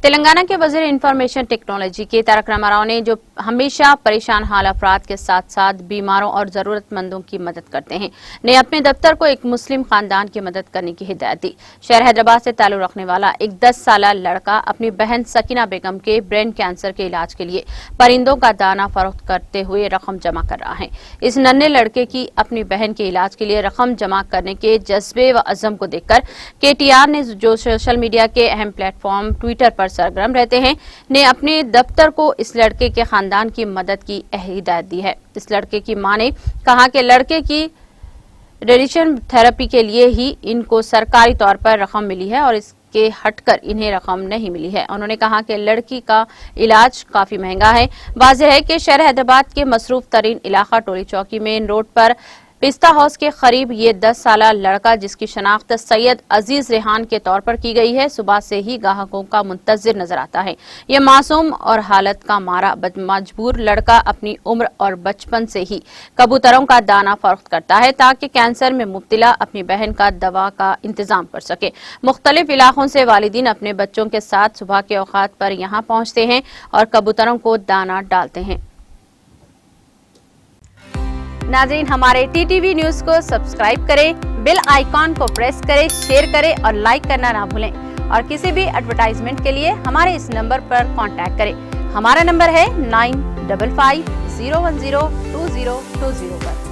तेलंगाना के वजीर information technology के तारक रामाराव ने जो हमेशा परेशान हाल अफराद के साथ साथ बीमारों और जरूरतमंदों की मदद करते हैं, ने अपने दफ्तर को एक मुस्लिम खानदान की मदद करने की हिदायत दी। शहर हैदराबाद से ताल्लुक रखने वाला एक 10 साला लड़का अपनी बहन सकीना बेगम के ब्रेन कैंसर के इलाज के लिए परिंदों का दाना फरोख्त करते हुए रकम जमा कर रहा है। इस नन्हे लड़के की अपनी बहन के इलाज के लिए रकम जमा करने के जज्बे व अज़म को देखकर KTR ने, जो सोशल मीडिया के अहम प्लेटफॉर्म ट्विटर पर सरगर्म रहते हैं, ने अपने दफ्तर को इस लड़के के खानदान की मदद की हिदायत दी है। इस लड़के की मां ने कहा कि लड़के की रेडिएशन थेरेपी के लिए ही इनको सरकारी तौर पर रकम मिली है और इसके हटकर इन्हें रकम नहीं मिली है। उन्होंने कहा कि लड़की का इलाज काफी महंगा है। वाज़ेह है कि शहर हैदराबाद के मसरूफ तरीन इलाका टोली चौकी मेन रोड पर पिस्ता हाउस के करीब ये 10 साला लड़का, जिसकी शनाख्त सैयद अजीज रेहान के तौर पर की गई है, सुबह से ही ग्राहकों का मुंतजिर नजर आता है। ये मासूम और हालत का मारा मजबूर लड़का अपनी उम्र और बचपन से ही कबूतरों का दाना फरोख्त करता है ताकि कैंसर में मुब्तला अपनी बहन का दवा का इंतजाम कर सके। मुख्तलिफ इलाकों से वालिदीन अपने बच्चों के साथ सुबह के औकात पर यहाँ पहुँचते हैं और कबूतरों को दाना डालते हैं। नाज़रीन, हमारे TTV न्यूज़ को सब्सक्राइब करें, बेल आइकॉन को प्रेस करें, शेयर करें और लाइक करना ना भूलें। और किसी भी एडवर्टाइजमेंट के लिए हमारे इस नंबर पर कांटेक्ट करें। हमारा नंबर है 9550102020 पर।